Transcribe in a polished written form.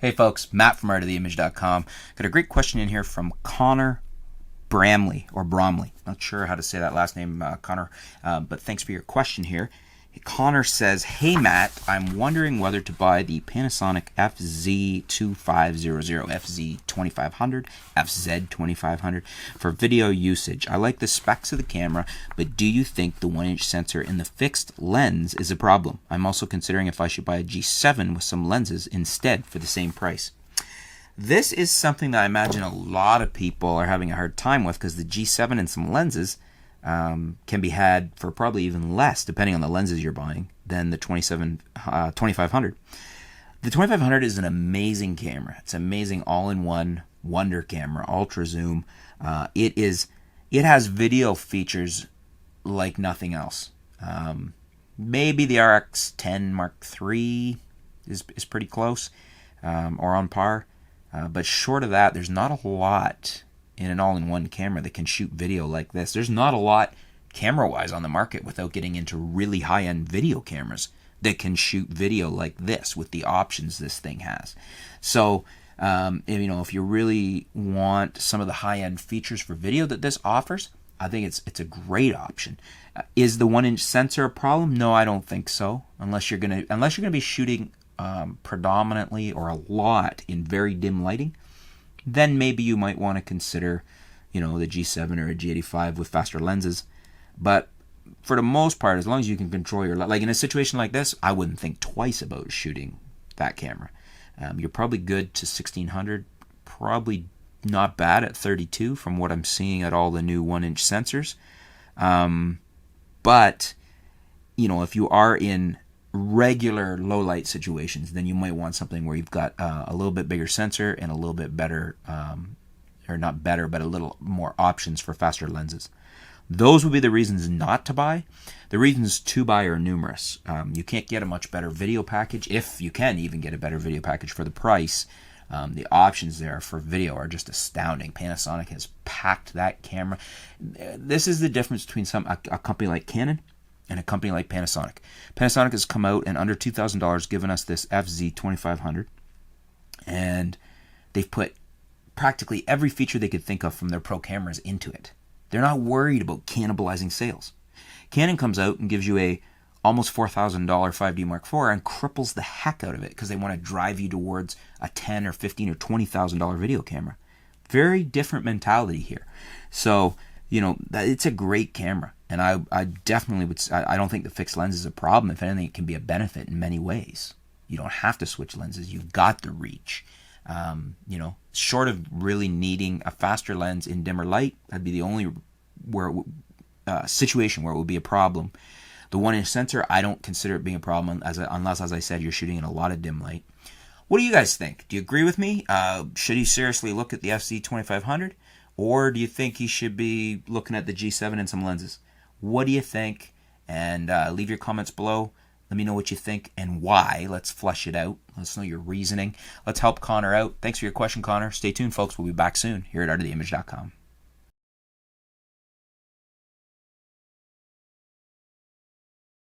Hey folks, Matt from artoftheimage.com. Got a great question in here from Connor Bromley. Not sure how to say that last name, Connor, but thanks for your question here. Connor says, hey Matt, I'm wondering whether to buy the Panasonic FZ2500, FZ2500, FZ2500 for video usage. I like the specs of the camera, but do you think the 1-inch sensor in the fixed lens is a problem? I'm also considering if I should buy a G7 with some lenses instead for the same price. This is something that I imagine a lot of people are having a hard time with, because the G7 and some lenses can be had for probably even less, depending on the lenses you're buying, than the 2500. The 2500 is an amazing camera. It's an amazing all-in-one wonder camera, ultra zoom. It has video features like nothing else. Maybe the RX10 Mark III is pretty close, or on par. But short of that, there's not a lot in an all-in-one camera that can shoot video like this. There's not a lot camera-wise on the market without getting into really high-end video cameras that can shoot video like this with the options this thing has. So, if you really want some of the high-end features for video that this offers, I think it's a great option. Is the 1-inch sensor a problem? No, I don't think so. Unless you're gonna be shooting predominantly or a lot in very dim lighting, then maybe you might want to consider, the G7 or a G85 with faster lenses. But for the most part, as long as you can control your, like in a situation like this, I wouldn't think twice about shooting that camera. You're probably good to 1600, probably not bad at 32 from what I'm seeing at all the new 1-inch sensors. But, if you are in regular low light situations, then you might want something where you've got a little bit bigger sensor and a little bit better, or not better, but a little more options for faster lenses. Those would be the reasons not to buy. The reasons to buy are numerous. You can't get a much better video package, if you can even get a better video package for the price. The options there for video are just astounding. Panasonic has packed that camera. This is the difference between a company like Canon and a company like Panasonic. Panasonic has come out and under $2,000 given us this FZ2500, and they've put practically every feature they could think of from their pro cameras into it. They're not worried about cannibalizing sales. Canon comes out and gives you a almost $4,000 5D Mark IV and cripples the heck out of it because they want to drive you towards a $10,000 or $15,000 or $20,000 video camera. Very different mentality here. So, it's a great camera. And I definitely would. I don't think the fixed lens is a problem. If anything, it can be a benefit in many ways. You don't have to switch lenses. You've got the reach. Short of really needing a faster lens in dimmer light, that'd be the only situation where it would be a problem. The 1-inch sensor, I don't consider it being a problem unless, as I said, you're shooting in a lot of dim light. What do you guys think? Do you agree with me? Should he seriously look at the FZ2500? Or do you think he should be looking at the G7 and some lenses? What do you think? And leave your comments below. Let me know what you think and why. Let's flesh it out. Let us know your reasoning. Let's help Connor out. Thanks for your question, Connor. Stay tuned, folks. We'll be back soon here at artoftheimage.com.